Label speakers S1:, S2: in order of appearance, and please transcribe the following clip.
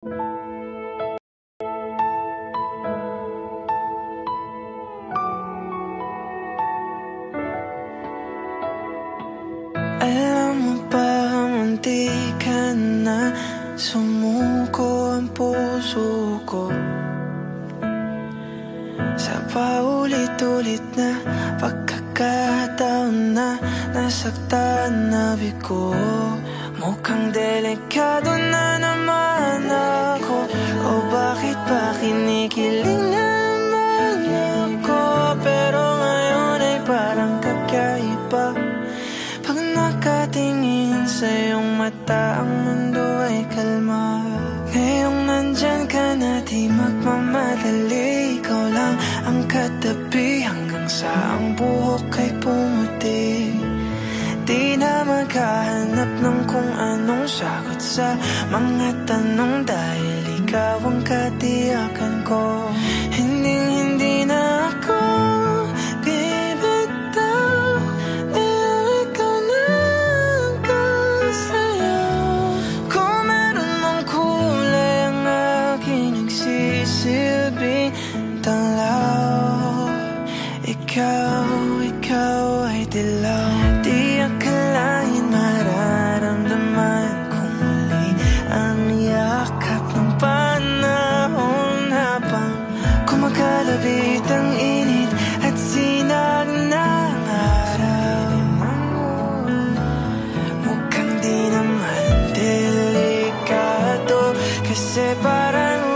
S1: Alam mo ba, munti ka na sumuko ang puso ko sa paulit-ulit na pagkakataon na nasaktan na bigo. Mukhang delikado na naman ako, o bakit ba kinikilig na naman ako? Pero ngayon ay parang kakaiba. Pag nakatingin sa iyong mata, ang mundo ay kalma. Ngayong nandyan ka na, di magmamadali. Ikaw lang ang katabi hanggang sa ang buhok ay pumuti. Di na maghahanap ng kung anong sagot sa mga tanong, dahil ikaw ang katiyakan ko. Hindi na ako bibitaw, dahil ikaw na ang kasayaw. Kung meron mang kulay ang aking nagsisilbing tanglaw, ikaw ay dilaw. Di akalain mararamdaman ko muli ang yakap ng panahon, habang kumakalabit ang init at sinag ng araw. Mukhang di naman delikado, kasi parang